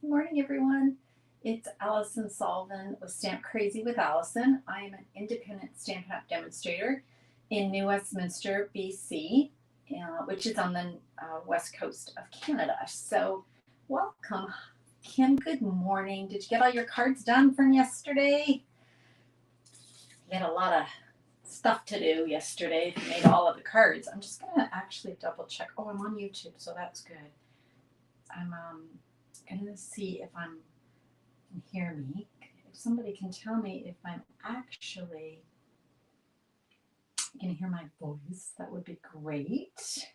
Good morning, everyone. It's Alison Sullivan with Stamp Crazy with Alison. I am an independent Stampin' Up! Demonstrator in New Westminster, BC, which is on the west coast of Canada. So, welcome, Kim. Good morning. Did you get all your cards done from yesterday? You had a lot of stuff to do yesterday. If you made all of the cards, I'm just gonna actually double check. Oh, I'm on YouTube, so that's good. I'm gonna see if I'm can hear me. If somebody can tell me if I'm actually can hear my voice, that would be great.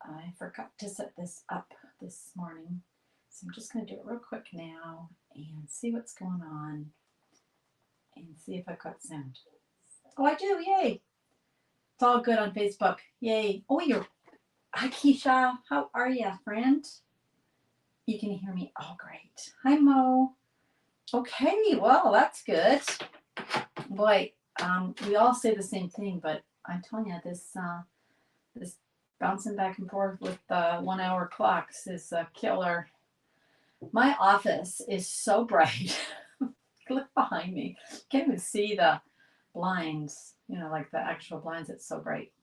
I forgot to set this up this morning, so I'm just gonna do it real quick now and see what's going on and see if I've got sound. Oh, I do, yay. It's all good on Facebook, yay. Oh, hi Keisha, how are you, friend? You can hear me, oh great. Hi Mo. Okay, well, that's good. Boy, we all say the same thing, but I'm telling you, this bouncing back and forth with 1 hour clocks is a killer. My office is so bright. Look behind me. Can't even see the blinds, like the actual blinds. It's so bright.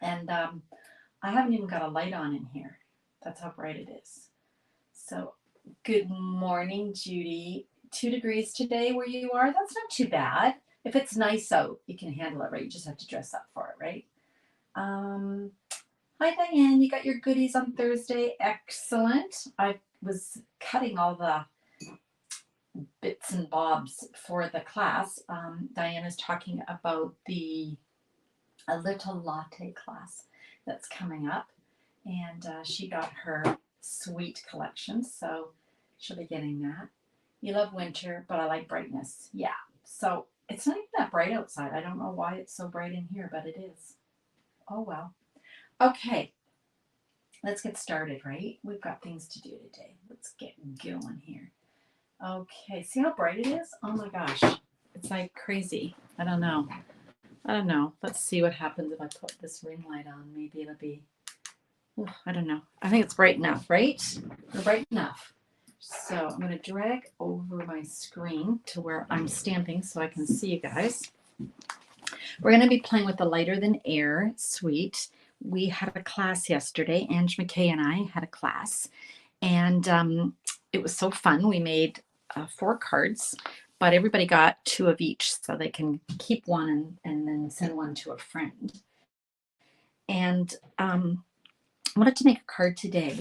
And I haven't even got a light on in here. That's how bright it is. So, good morning, Judy. 2 degrees today where you are. That's not too bad. If it's nice out, you can handle it, right? You just have to dress up for it, right? Hi, Diane. You got your goodies on Thursday. Excellent. I was cutting all the bits and bobs for the class. Diane is talking about a little latte class that's coming up, and she got her sweet collection, so she'll be getting that. You love winter, but I like brightness. Yeah. So it's not even that bright outside. I don't know why it's so bright in here, but it is. Oh well. Okay. Let's get started, right? We've got things to do today. Let's get going here. Okay. See how bright it is? Oh my gosh. It's like crazy. I don't know. Let's see what happens if I put this ring light on. Maybe it'll be, I don't know. I think it's bright enough, right? We're bright enough. So I'm going to drag over my screen to where I'm stamping so I can see you guys. We're going to be playing with the Lighter Than Air suite. We had a class yesterday. Ange McKay and I had a class, and it was so fun. We made 4 cards, but everybody got 2 of each so they can keep one and then send one to a friend. And I wanted to make a card today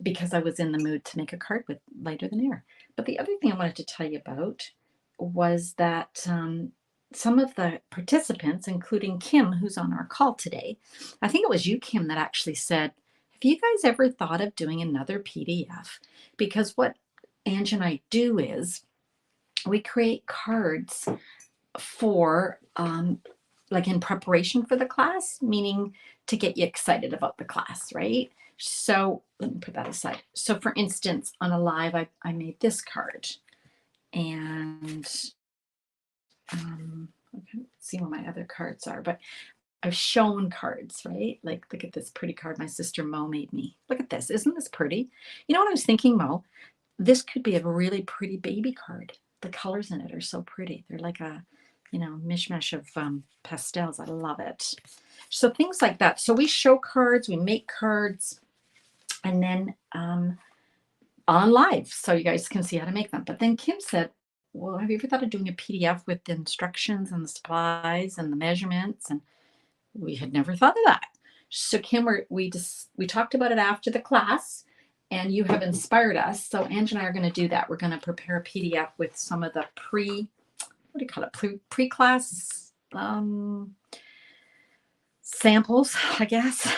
because I was in the mood to make a card with Lighter Than Air. But the other thing I wanted to tell you about was that some of the participants, including Kim, who's on our call today, I think it was you, Kim, that actually said, have you guys ever thought of doing another PDF? Because what Ange and I do is we create cards for like in preparation for the class, meaning to get you excited about the class, right? So let me put that aside. So for instance, on a live, I made this card, and I can't see where my other cards are, but I've shown cards, right? Like, look at this pretty card my sister Mo made me. Look at this. Isn't this pretty? You know what I was thinking, Mo? This could be a really pretty baby card. The colors in it are so pretty. They're like a, mishmash of pastels. I love it. So things like that. So we show cards, we make cards, and then on live, so you guys can see how to make them. But then Kim said, well, have you ever thought of doing a PDF with the instructions and the supplies and the measurements? And we had never thought of that. So Kim, we talked about it after the class, and you have inspired us. So Ange and I are going to do that. We're going to prepare a PDF with some of the pre-class samples, I guess,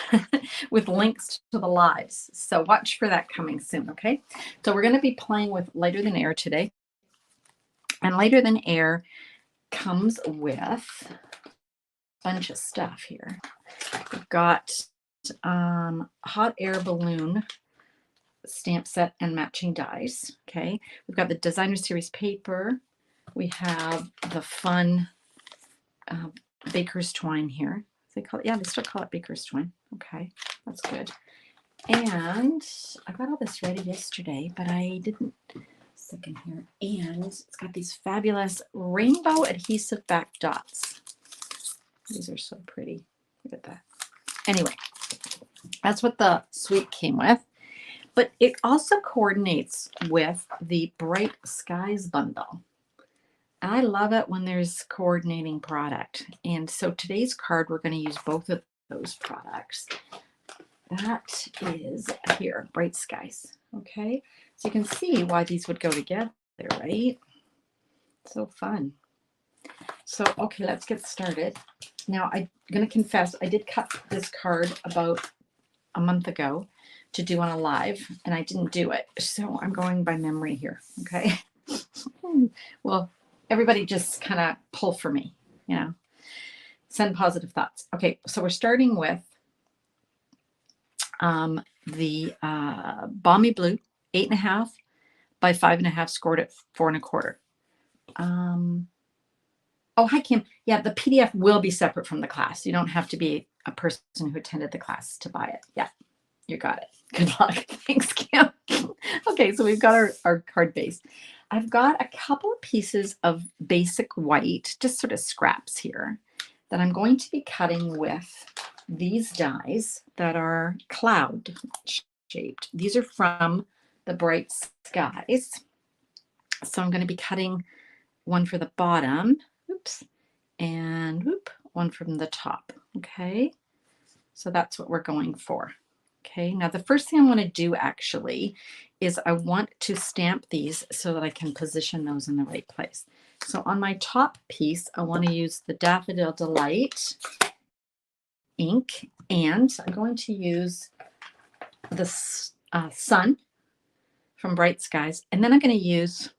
with links to the lives. So watch for that coming soon, okay? So we're going to be playing with Lighter Than Air today. And Lighter Than Air comes with a bunch of stuff here. We've got hot air balloon stamp set and matching dies. Okay, we've got the designer series paper. We have the fun baker's twine here. They call it, yeah, they still call it baker's twine. Okay, that's good. And I got all this ready yesterday, but I didn't. Second here. And it's got these fabulous rainbow adhesive back dots. These are so pretty. Look at that. Anyway, that's what the suite came with. But it also coordinates with the Bright Skies bundle. I love it when there's coordinating product. And so today's card, we're going to use both of those products. That is here, Bright Skies. Okay, so you can see why these would go together, right? So fun. So, okay, let's get started. Now, I'm going to confess, I did cut this card about a month ago to do on a live, and I didn't do it. So I'm going by memory here, okay? Well, everybody just kind of pull for me, you know, send positive thoughts. Okay, so we're starting with the Balmy Blue, 8.5 by 5.5, scored at 4.25. Oh, hi, Kim. Yeah, the PDF will be separate from the class. You don't have to be a person who attended the class to buy it. Yeah, you got it. Good luck. Thanks, Kim. Okay, so we've got our card base. I've got a couple of pieces of basic white, just sort of scraps here, that I'm going to be cutting with these dies that are cloud shaped. These are from the Bright Skies. So I'm going to be cutting one for the bottom, oops, and whoop, one from the top. Okay, so that's what we're going for. Okay, now the first thing I want to do actually is I want to stamp these so that I can position those in the right place. So on my top piece, I want to use the Daffodil Delight ink, and I'm going to use the sun from Bright Skies, and then I'm going to use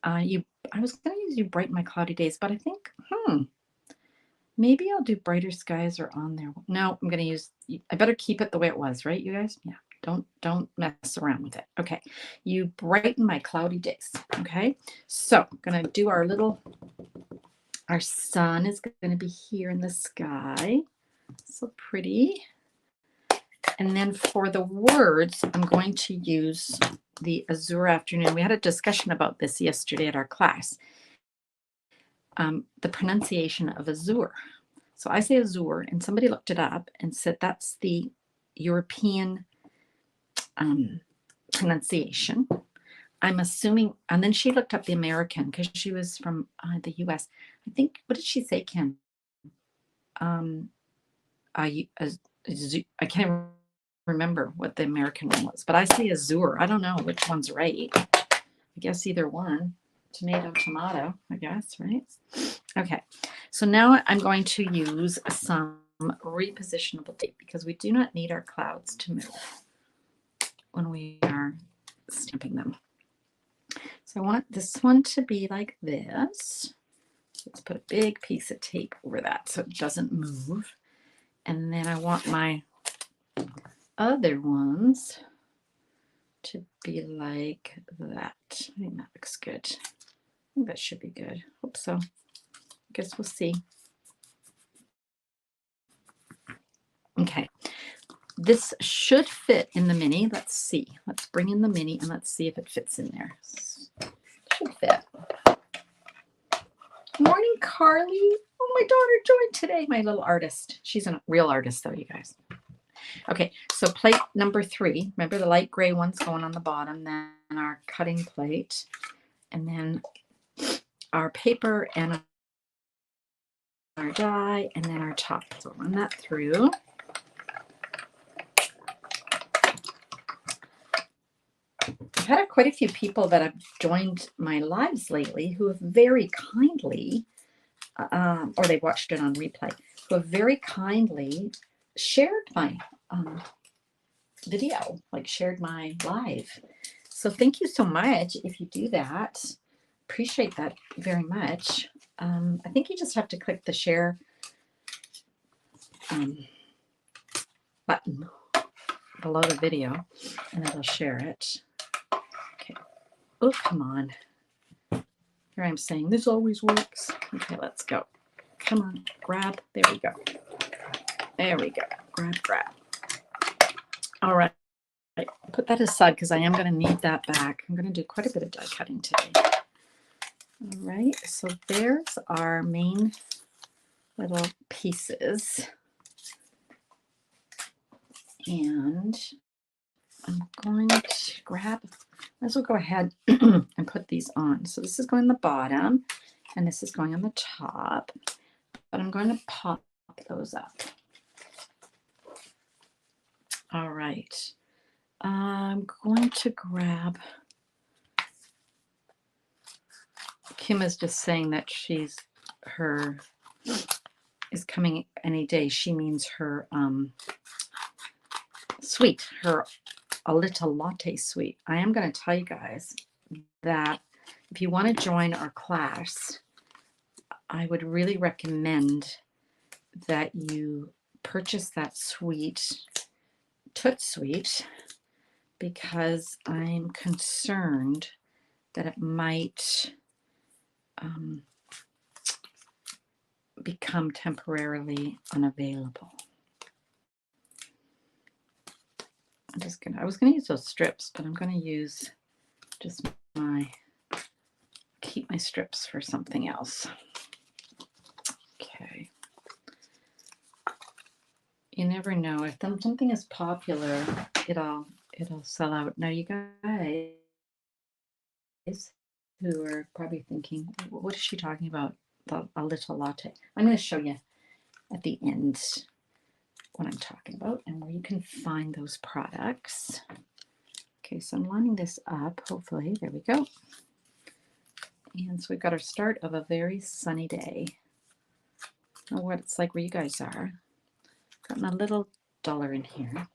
I was going to use You Brighten My Cloudy Days, but I think maybe I'll do Brighter Skies or On There. No, I'm going to use, I better keep it the way it was, right, you guys? Yeah, don't mess around with it. Okay, You Brighten My Cloudy Days. Okay, so I'm going to do our sun is going to be here in the sky. So pretty. And then for the words, I'm going to use the Azure Afternoon. We had a discussion about this yesterday at our class. The pronunciation of Azure. So I say Azure, and somebody looked it up and said that's the European pronunciation. I'm assuming, and then she looked up the American because she was from the US. I think, what did she say, Kim? I can't remember what the American one was, but I say Azure. I don't know which one's right. I guess either one. Tomato, tomato, I guess, right? Okay, so now I'm going to use some repositionable tape because we do not need our clouds to move when we are stamping them. So I want this one to be like this. Let's put a big piece of tape over that so it doesn't move. And then I want my other ones to be like that. I think that looks good. I think that should be good. Hope so. I guess we'll see. Okay. This should fit in the mini. Let's see. Let's bring in the mini and let's see if it fits in there. Should fit. Morning, Carly. Oh, my daughter joined today. My little artist. She's a real artist, though, you guys. Okay, so plate number 3. Remember the light gray one's going on the bottom, then our cutting plate, and then our paper and our die, and then our top. So run that through. I've had quite a few people that have joined my lives lately who have very kindly, or they watched it on replay, who have very kindly shared my video, like shared my live. So thank you so much if you do that. Appreciate that very much. I think you just have to click the share button below the video and it'll share it. Okay. Oh, come on. Here I'm saying this always works. Okay, let's go. Come on, grab. There we go. There we go. Grab. All right. that aside because I am going to need that back. I'm going to do quite a bit of die cutting today. All right, so there's our main little pieces. And I'm going to grab, might as well go ahead and put these on. So this is going on the bottom and this is going on the top, but I'm going to pop those up. All right, I'm going to grab, Kim is just saying that her is coming any day. She means her sweet, her a little latte sweet. I am going to tell you guys that if you want to join our class, I would really recommend that you purchase that sweet, Toot Sweet, because I'm concerned that it might become temporarily unavailable. I was gonna use those strips, but I'm gonna use just keep my strips for something else. Okay. You never know, if something is popular, it'll sell out. Now you guys who are probably thinking, what is she talking about? A little latte. I'm going to show you at the end what I'm talking about and where you can find those products. Okay, so I'm lining this up, hopefully. There we go. And so we've got our start of a very sunny day. I don't know what it's like where you guys are. Got my little dollar in here.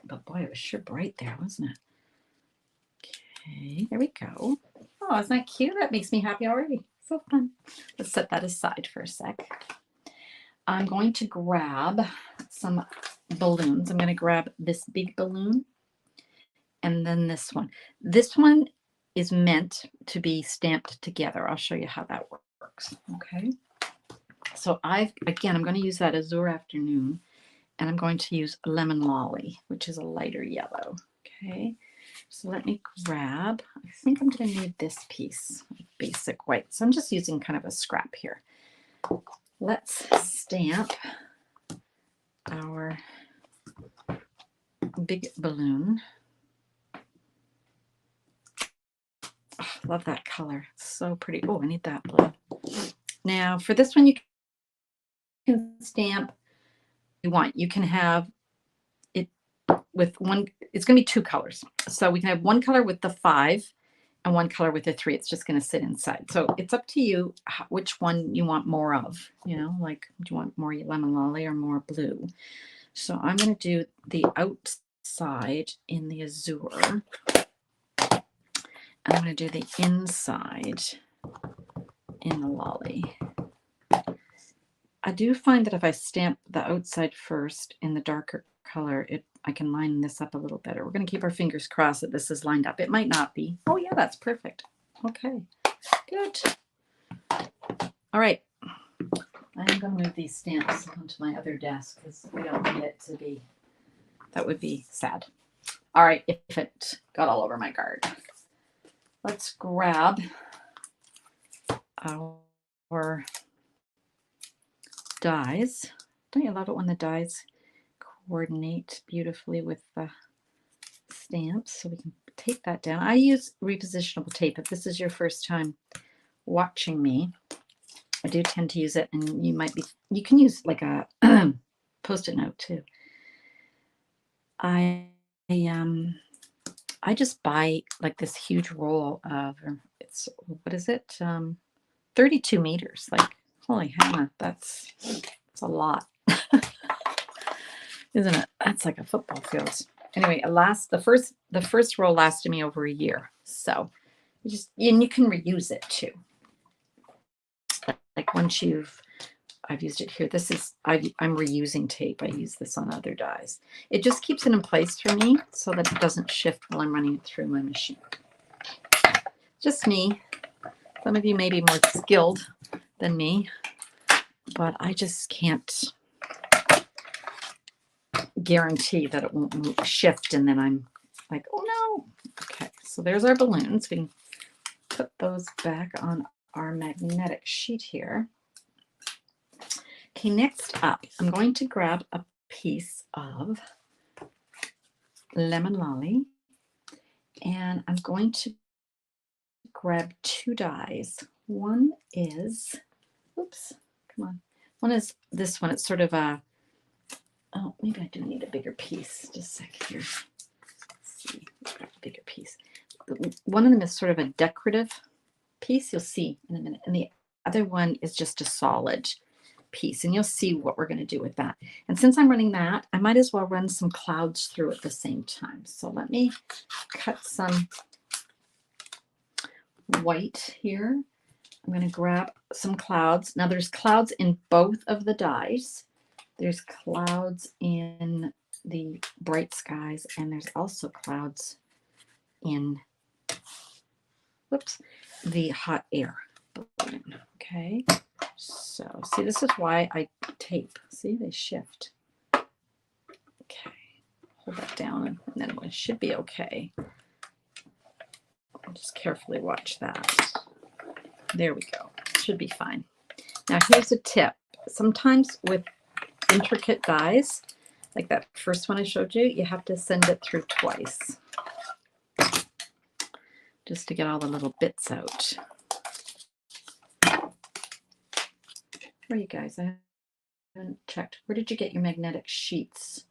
But boy, it was sure bright there, wasn't it? Okay, there we go. Oh, isn't that cute? That makes me happy already. So fun. Let's set that aside for a sec. I'm going to grab some balloons. I'm going to grab this big balloon and then this one. This one is meant to be stamped together. I'll show you how that works. Okay. So I'm going to use that Azure Afternoon, and I'm going to use Lemon Lolly, which is a lighter yellow. Okay. So let me grab, I think I'm going to need this piece, basic white. So I'm just using kind of a scrap here. Let's stamp our big balloon. Oh, love that color. It's so pretty. Oh, I need that blue. Now for this one, you can stamp you want. You can have it with one, it's going to be two colors. So we can have one color with the 5 and one color with the 3. It's just going to sit inside. So it's up to you which one you want more of, you know, like do you want more Lemon Lolly or more blue? So I'm going to do the outside in the Azure. And I'm going to do the inside in the Lolly. I do find that if I stamp the outside first in the darker color, I can line this up a little better. We're going to keep our fingers crossed that this is lined up. It might not be. Oh yeah, that's perfect. Okay, good. All right. I'm going to move these stamps onto my other desk because we don't need it to be, that would be sad. All right, if it got all over my card. Let's grab our dies. Don't you love it when the dies coordinate beautifully with the stamps? So we can tape that down. I use repositionable tape. If this is your first time watching me, I do tend to use it, and you can use like a post-it note too. I just buy like this huge roll of, it's, what is it? 32 meters. Like, holy Hannah, that's a lot. Isn't it? That's like a football field. Anyway, the first roll lasted me over a year. So and you can reuse it too. Like once I've used it here. I'm reusing tape. I use this on other dies. It just keeps it in place for me so that it doesn't shift while I'm running it through my machine. Just me. Some of you may be more skilled than me, but I just can't guarantee that it won't shift and then I'm like, oh no. Okay, so there's our balloons. We can put those back on our magnetic sheet here. Okay, next up, I'm going to grab a piece of lemon lolly, and I'm going to grab 2 dies. One is, oops, come on. One is this one. It's sort of a, oh, maybe I do need a bigger piece. Just a sec here. Let's see, grab a bigger piece. One of them is sort of a decorative piece. You'll see in a minute. And the other one is just a solid piece. And you'll see what we're going to do with that. And since I'm running that, I might as well run some clouds through at the same time. So let me cut some white here. I'm going to grab some clouds. Now there's clouds in both of the dies. There's clouds in the bright skies, and there's also clouds in, whoops, the hot air balloon. Okay, so see, this is why I tape. See, they shift. Okay, hold that down, and then it should be okay. I'll just carefully watch that. There we go. Should be fine. Now here's a tip. Sometimes with intricate dies, like that first one I showed you, you have to send it through twice, just to get all the little bits out. Where are you guys? I haven't checked. Where did you get your magnetic sheets?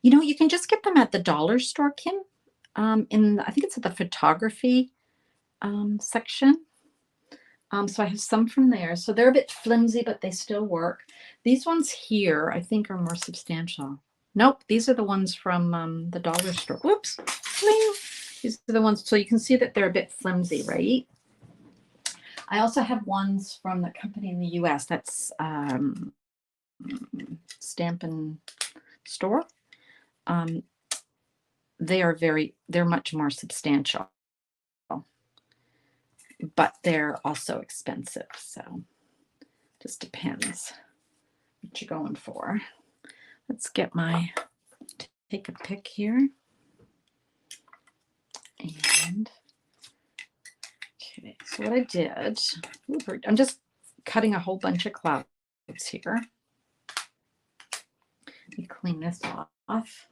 You know, you can just get them at the dollar store, Kim. I think it's at the photography section. So I have some from there. So they're a bit flimsy, but they still work. These ones here, I think, are more substantial. Nope, these are the ones from the dollar store. Whoops. Bling. These are the ones, so you can see that they're a bit flimsy, right? I also have ones from the company in the US. That's Stamp and Store. They're much more substantial, but they're also expensive. So just depends what you're going for. Let's get take a pick here. And okay, so what I did, I'm just cutting a whole bunch of clouds here. Let me clean this off.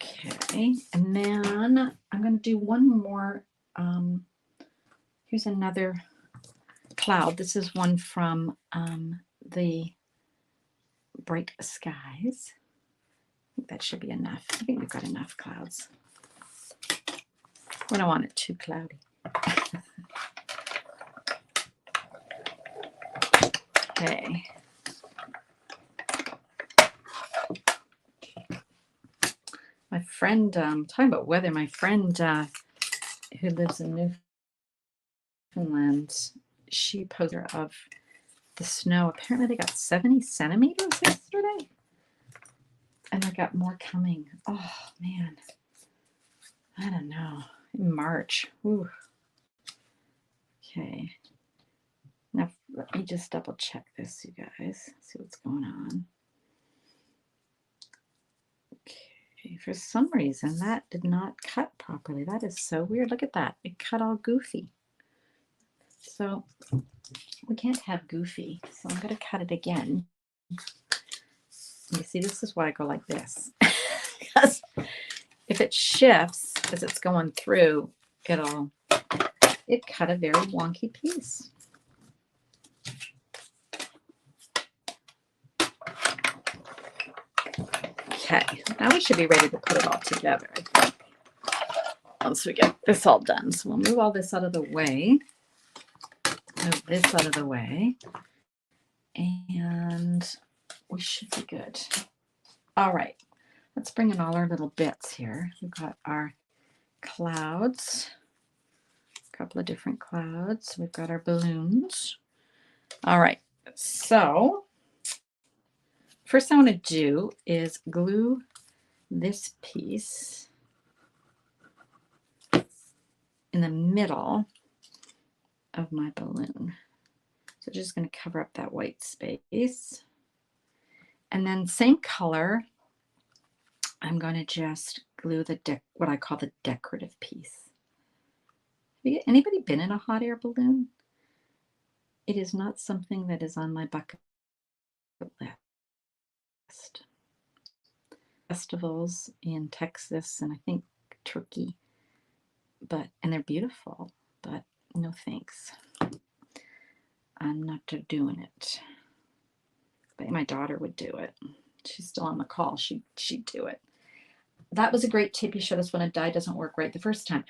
Okay, and then I'm going to do one more. Here's another cloud. This is one from the bright skies. I think that should be enough. I think we've got enough clouds. We don't want it too cloudy. Okay. My friend, talking about weather, my friend who lives in Newfoundland, she posted of the snow. Apparently they got 70 centimeters yesterday. And I got more coming. Oh, man. I don't know. In March. Ooh. Okay. Now, let me just double check this, you guys. See what's going on. Okay. For some reason, that did not cut properly. That is so weird. Look at that. It cut all goofy. So we can't have goofy. So I'm going to cut it again. You see, this is why I go like this. Because if it shifts as it's going through, it cut a very wonky piece. Okay, now we should be ready to put it all together, I think, once we get this all done. So we'll move all this out of the way. Move this out of the way. And we should be good. All right, let's bring in all our little bits here. We've got our clouds, a couple of different clouds. We've got our balloons. All right, so first I want to do is glue this piece in the middle of my balloon. So just going to cover up that white space. And then same color, I'm going to just glue what I call the decorative piece. Anybody been in a hot air balloon? It is not something that is on my bucket list. Festivals in Texas and I think Turkey, and they're beautiful, but no thanks. I'm not doing it. But my daughter would do it. She's still on the call. She'd do it. That was a great tip. You showed us when a die doesn't work right the first time.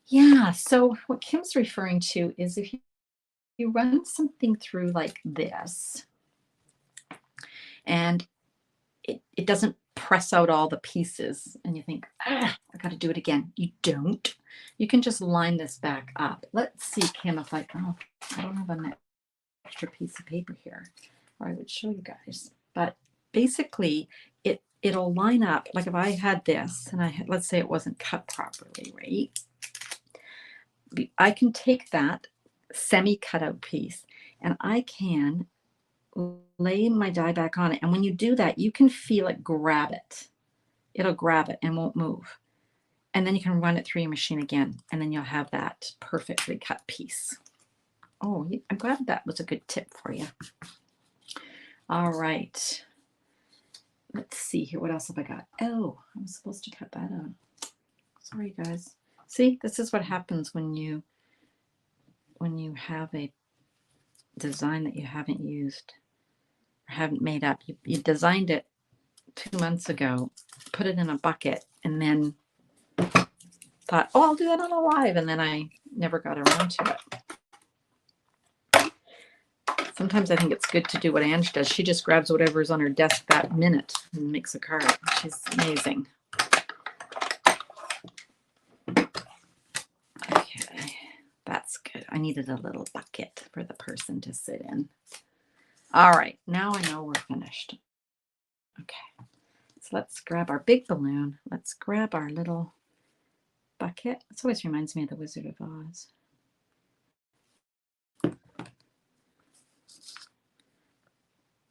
Yeah, so what Kim's referring to is if you run something through like this and it doesn't press out all the pieces and you think, I got to do it again. You don't. You can just line this back up. Let's see, Kim, if I don't have an extra piece of paper here, or I would show you guys. But basically, it'll line up. Like if I had this and let's say it wasn't cut properly, right? I can take that semi-cut out piece and I can lay my die back on it. And when you do that, you can feel it grab it. It'll grab it and won't move. And then you can run it through your machine again, and then you'll have that perfectly cut piece. Oh, I'm glad that was a good tip for you. All right. Let's see here. What else have I got? Oh, I was supposed to cut that out. Sorry, guys. See, this is what happens when you have a design that you haven't used or haven't made up. You designed it 2 months ago, put it in a bucket, and then thought, oh, I'll do that on a live, and then I never got around to it. Sometimes I think it's good to do what Ange does. She just grabs whatever's on her desk that minute and makes a card. She's amazing. Okay, that's good. I needed a little bucket for the person to sit in. All right, now I know we're finished. Okay, so let's grab our big balloon. Let's grab our little bucket. This always reminds me of the Wizard of Oz.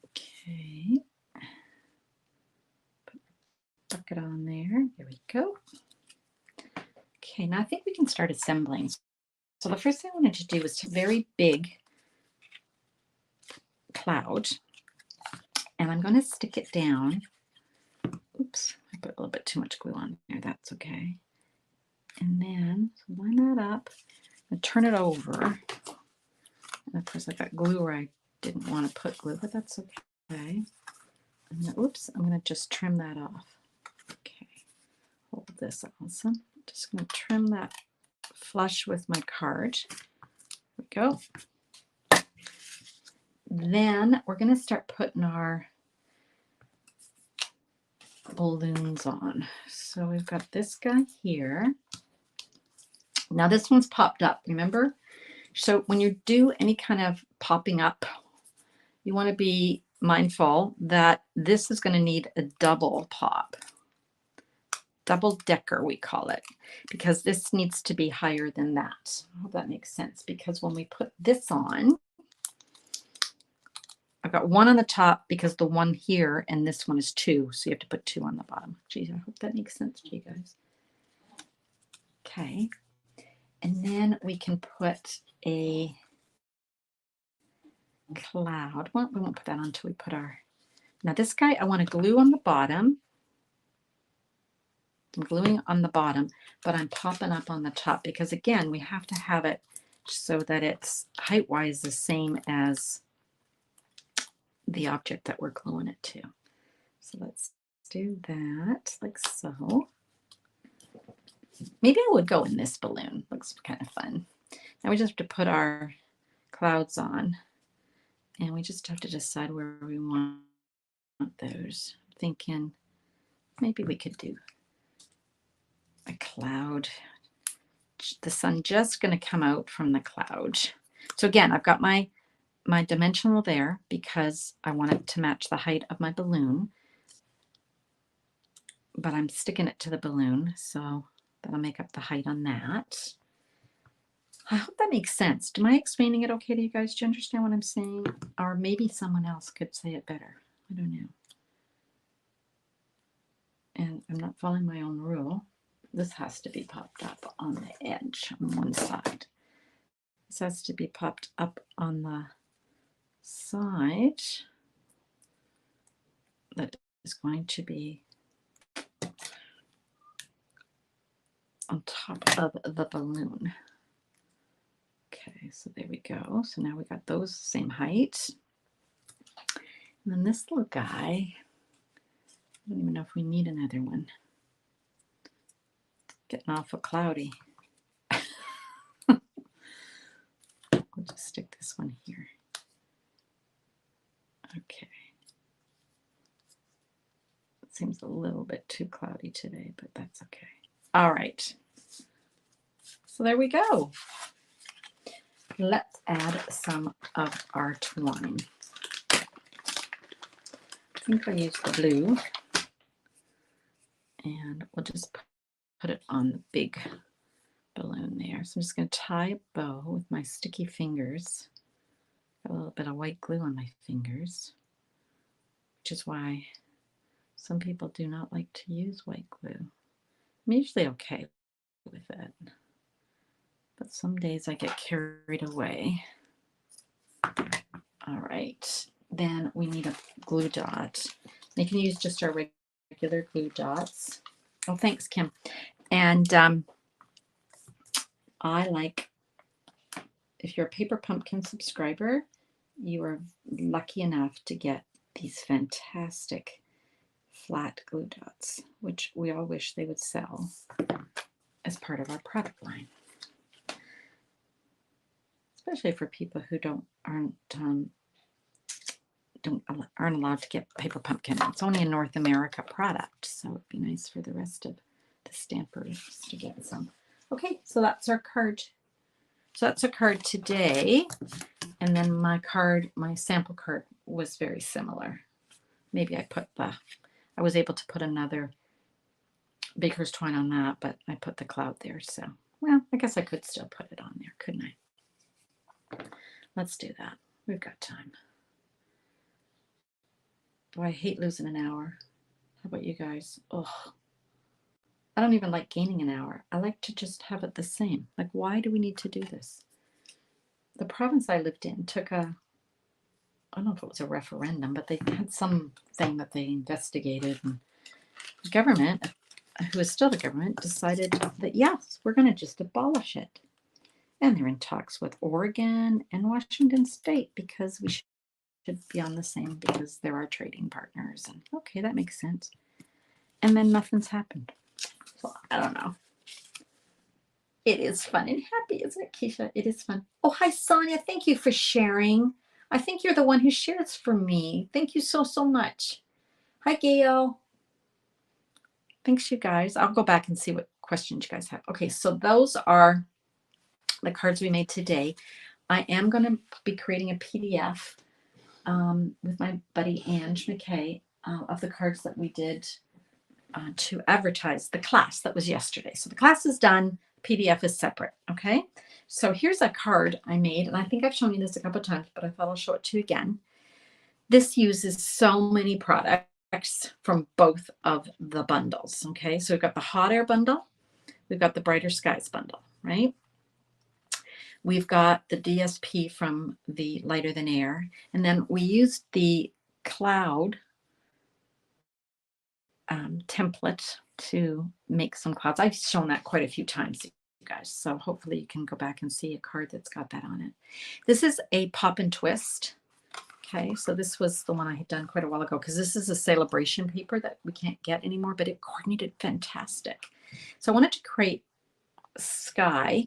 Okay, put the bucket on there. There we go. Okay, now I think we can start assembling. So the first thing I wanted to do was a very big cloud, and I'm going to stick it down. Oops, I put a little bit too much glue on there. That's okay. And then line that up and turn it over. And of course, I got glue where I didn't want to put glue, but that's okay. And then, oops, I'm going to just trim that off. Okay, hold this, Alison. Just going to trim that flush with my card. There we go. Then we're going to start putting our balloons on. So we've got this guy here. Now this one's popped up, remember? So when you do any kind of popping up, you want to be mindful that this is going to need a double pop. Double decker, we call it, because this needs to be higher than that. I hope that makes sense, because when we put this on, I've got one on the top because the one here and this one is 2, so you have to put 2 on the bottom. Geez, I hope that makes sense to you guys. Okay, and then we can put a cloud. Well, we won't put that on until we put our... Now this guy, I want to glue on the bottom. I'm gluing on the bottom, but I'm popping up on the top because, again, we have to have it so that it's height-wise the same as the object that we're gluing it to. So let's do that like so. Maybe I would go in this balloon. Looks kind of fun. Now we just have to put our clouds on, and we just have to decide where we want those. I'm thinking maybe we could do a cloud. The sun just going to come out from the cloud. So again, I've got my dimensional there because I want it to match the height of my balloon, but I'm sticking it to the balloon, so that'll make up the height on that. I hope that makes sense. Am I explaining it okay to you guys? Do you understand what I'm saying? Or maybe someone else could say it better. I don't know. I'm not following my own rule. This has to be popped up on the edge on one side. This has to be popped up on the side that is going to be on top of the balloon. Okay, so there we go. So now we got those same height. And then this little guy, I don't even know if we need another one. It's getting awful cloudy. We'll just stick this one here. Okay. It seems a little bit too cloudy today, but that's okay. All right. So there we go. Let's add some of our twine. I think I'll use the blue. And we'll just put it on the big balloon there. So I'm just going to tie a bow with my sticky fingers. Got a little bit of white glue on my fingers, which is why some people do not like to use white glue. I'm usually okay with it, but some days I get carried away. All right, then we need a glue dot. You can use just our regular glue dots. Oh, thanks, Kim. And I like, if you're a Paper Pumpkin subscriber, you are lucky enough to get these fantastic flat glue dots, which we all wish they would sell as part of our product line. Especially for people who aren't allowed to get Paper Pumpkin. It's only a North America product, so it'd be nice for the rest of the stampers to get some. Okay, so that's our card. So that's a card today. And then my sample card was very similar. Maybe I was able to put another baker's twine on that, but I put the cloud there. So, well, I guess I could still put it on there, couldn't I? Let's do that. We've got time. Boy, I hate losing an hour. How about you guys? Oh, I don't even like gaining an hour. I like to just have it the same. Like, why do we need to do this? The province I lived in took I don't know if it was a referendum, but they had some thing that they investigated, and the government, who is still the government, decided that yes, we're going to just abolish it. And they're in talks with Oregon and Washington State because we should be on the same, because they're our trading partners. And okay, that makes sense. And then nothing's happened. So I don't know. It is fun and happy, isn't it, Keisha? It is fun. Oh, hi, Sonia. Thank you for sharing. I think you're the one who shares for me. Thank you so, so much. Hi, Gail. Thanks, you guys. I'll go back and see what questions you guys have. Okay, so those are the cards we made today. I am going to be creating a PDF with my buddy Ange McKay of the cards that we did to advertise the class that was yesterday. So the class is done. PDF is separate. Okay. So here's a card I made, and I think I've shown you this a couple of times, but I thought I'll show it to you again. This uses so many products from both of the bundles. Okay. So we've got the hot air bundle. We've got the brighter skies bundle, right? We've got the DSP from the lighter than air. And then we used the cloud template to make some clouds. I've shown that quite a few times, you guys. So hopefully you can go back and see a card that's got that on it. This is a pop and twist. Okay, so this was the one I had done quite a while ago, because this is a celebration paper that we can't get anymore, but it coordinated fantastic. So I wanted to create sky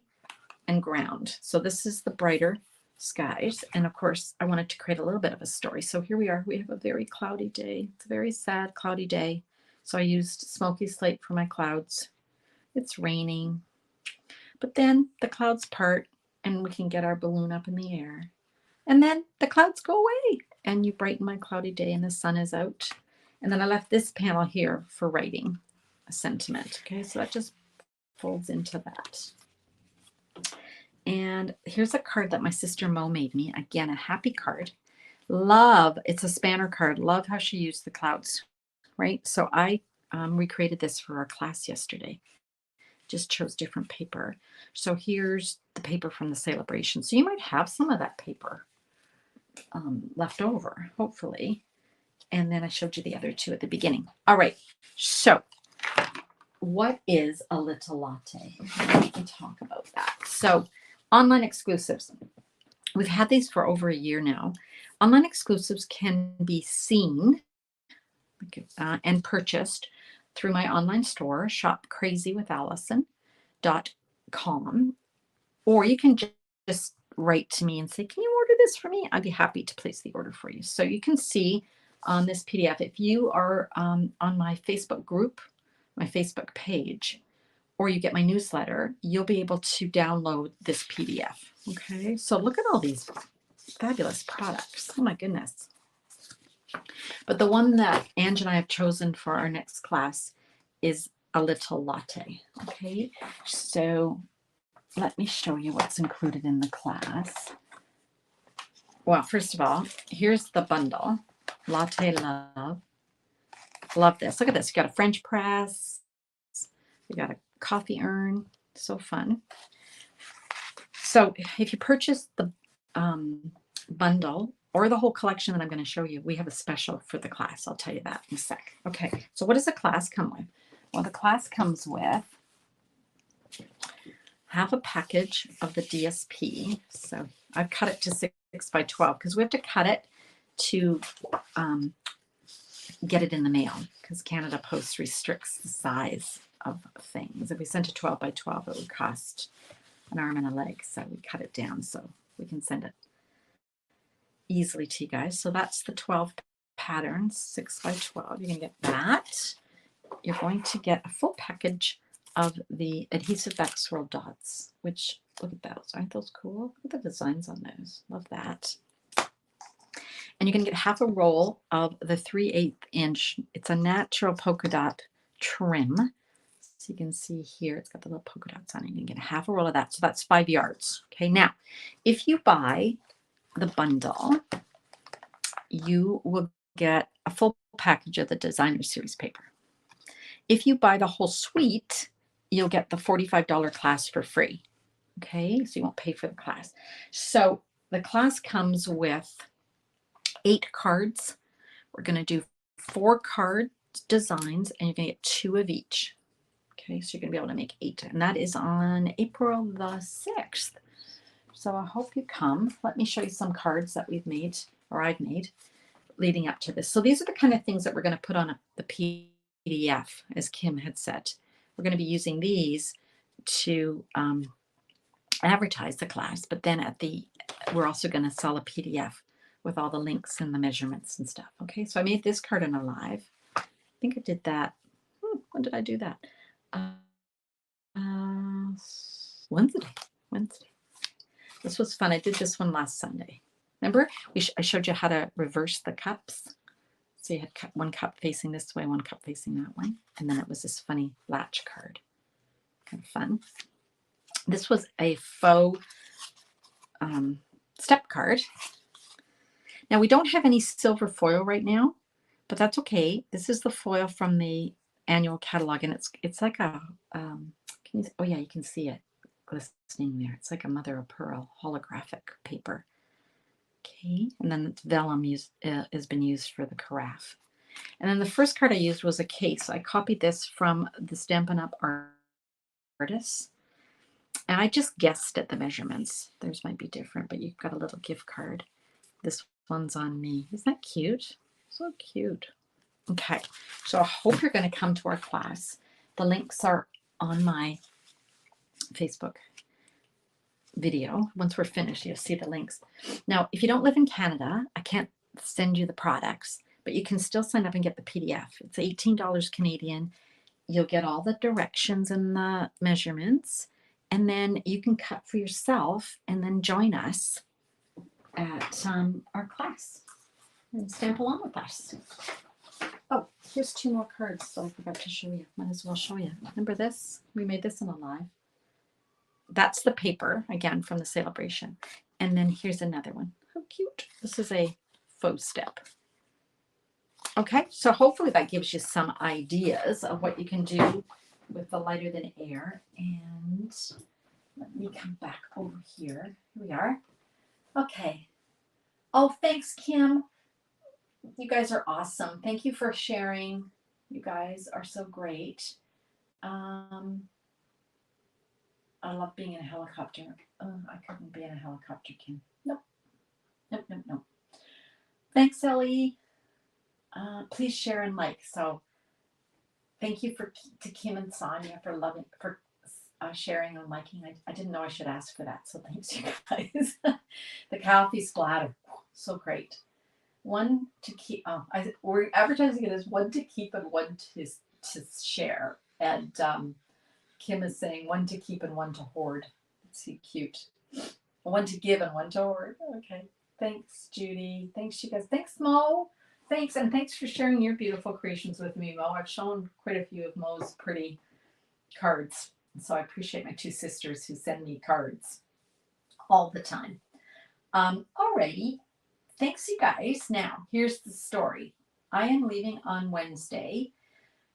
and ground. So this is the brighter skies. And of course, I wanted to create a little bit of a story. So here we are. We have a very cloudy day. It's a very sad, cloudy day. So I used smoky slate for my clouds. It's raining. But then the clouds part and we can get our balloon up in the air. And then the clouds go away and you brighten my cloudy day and the sun is out. And then I left this panel here for writing a sentiment. Okay, so that just folds into that. And here's a card that my sister Mo made me. Again, a happy card. Love, it's a spanner card. Love how she used the clouds, right? So I recreated this for our class yesterday. Just chose different paper. So here's the paper from the celebration. So you might have some of that paper left over, hopefully. And then I showed you the other two at the beginning. All right, so what is a little latte? Let me talk about that. So online exclusives. We've had these for over a year now. Online exclusives can be seen and purchased through my online store, shopcrazywithalison.com, or you can just write to me and say, can you order this for me? I'd be happy to place the order for you. So you can see on this PDF, if you are on my Facebook group, my Facebook page, or you get my newsletter, you'll be able to download this PDF. Okay, so look at all these fabulous products. Oh my goodness. But the one that Ange and I have chosen for our next class is a little latte. Okay, so let me show you what's included in the class. Well, first of all, here's the bundle. Latte Love. Love this. Look at this. You got a French press. You got a coffee urn. So fun. So if you purchase the bundle or the whole collection that I'm going to show you, we have a special for the class. I'll tell you that in a sec. Okay, so what does the class come with? Well, the class comes with half a package of the DSP. So I've cut it to 6 by 12 because we have to cut it to get it in the mail because Canada Post restricts the size of things. If we sent a 12 by 12, it would cost an arm and a leg. So we cut it down so we can send it easily to you guys. So that's the 12 patterns, 6 by 12. You're going to get that. You're going to get a full package of the adhesive back swirl dots, which, look at those. Aren't those cool? Look at the designs on those. Love that. And you're going to get half a roll of the 3/8 inch. It's a natural polka dot trim. So you can see here, it's got the little polka dots on it. You can get half a roll of that. So that's 5 yards. Okay, now, if you buy the bundle, you will get a full package of the designer series paper. If you buy the whole suite, you'll get the $45 class for free. Okay, so you won't pay for the class. So the class comes with 8 cards. We're going to do 4 card designs, and you're going to get 2 of each. Okay, so you're going to be able to make 8, and that is on April the 6th. So I hope you come. Let me show you some cards that we've made, or I've made, leading up to this. So these are the kind of things that we're going to put on the PDF, as Kim had said. We're going to be using these to advertise the class, but then we're also going to sell a PDF with all the links and the measurements and stuff. Okay, so I made this card in a live. I think I did that. When did I do that? Wednesday. This was fun. I did this one last Sunday. Remember, I showed you how to reverse the cups. So you had one cup facing this way, one cup facing that way. And then it was this funny latch card. Kind of fun. This was a faux step card. Now, we don't have any silver foil right now, but that's okay. This is the foil from the annual catalog, and it's like a, oh yeah, you can see it glistening there. It's like a mother of pearl holographic paper. Okay, and then vellum has been used for the carafe. And then the first card I used was a case. I copied this from the Stampin' Up! Artists. And I just guessed at the measurements. Theirs might be different, but you've got a little gift card. This one's on me. Isn't that cute? So cute. Okay, so I hope you're going to come to our class. The links are on my Facebook video. Once we're finished, you'll see the links. Now, if you don't live in Canada, I can't send you the products, but you can still sign up and get the PDF. It's $18 Canadian. You'll get all the directions and the measurements, and then you can cut for yourself and then join us at our class and stamp along with us. Oh, here's 2 more cards that I forgot to show you. Might as well show you. Remember this? We made this in a live. That's the paper, again, from the celebration. And then here's another one. How cute. This is a faux step. Okay, so hopefully that gives you some ideas of what you can do with the lighter than air. And let me come back over here. Here we are. Okay. Oh, thanks, Kim. You guys are awesome. Thank you for sharing. You guys are so great. I love being in a helicopter. I couldn't be in a helicopter, Kim. Nope. Nope, nope, nope. Thanks, Ellie. Please share and like. So thank you to Kim and Sonia for sharing and liking. I didn't know I should ask for that, so thanks, you guys. The coffee splatter, so great. One to keep. We're advertising it as one to keep and one to share. And Kim is saying one to keep and one to hoard. Let's see, cute. One to give and one to hoard. Okay. Thanks, Judy. Thanks, you guys. Thanks, Mo. Thanks, and thanks for sharing your beautiful creations with me, Mo. I've shown quite a few of Mo's pretty cards. So I appreciate my two sisters who send me cards all the time. Alrighty. Thanks, you guys. Now, here's the story. I am leaving on Wednesday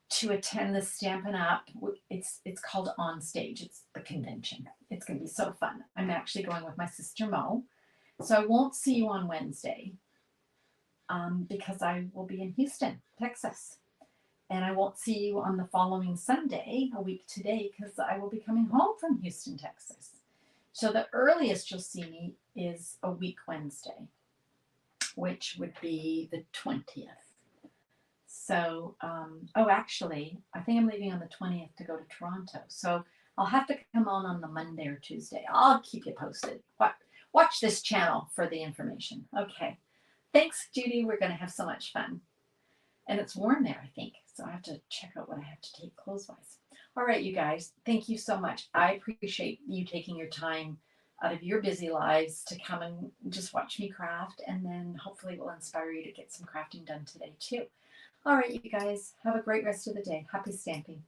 to attend the Stampin' Up. It's called On Stage. It's the convention. It's going to be so fun. I'm actually going with my sister Mo. So I won't see you on Wednesday because I will be in Houston, Texas. And I won't see you on the following Sunday, a week today, because I will be coming home from Houston, Texas. So the earliest you'll see me is a week Wednesday, which would be the 20th. So, actually, I think I'm leaving on the 20th to go to Toronto. So I'll have to come on the Monday or Tuesday. I'll keep you posted. Watch this channel for the information. Okay. Thanks, Judy. We're going to have so much fun. And it's warm there, I think. So I have to check out what I have to take clothes-wise. All right, you guys. Thank you so much. I appreciate you taking your time out of your busy lives to come and just watch me craft. And then hopefully it will inspire you to get some crafting done today, too. All right, you guys. Have a great rest of the day. Happy stamping.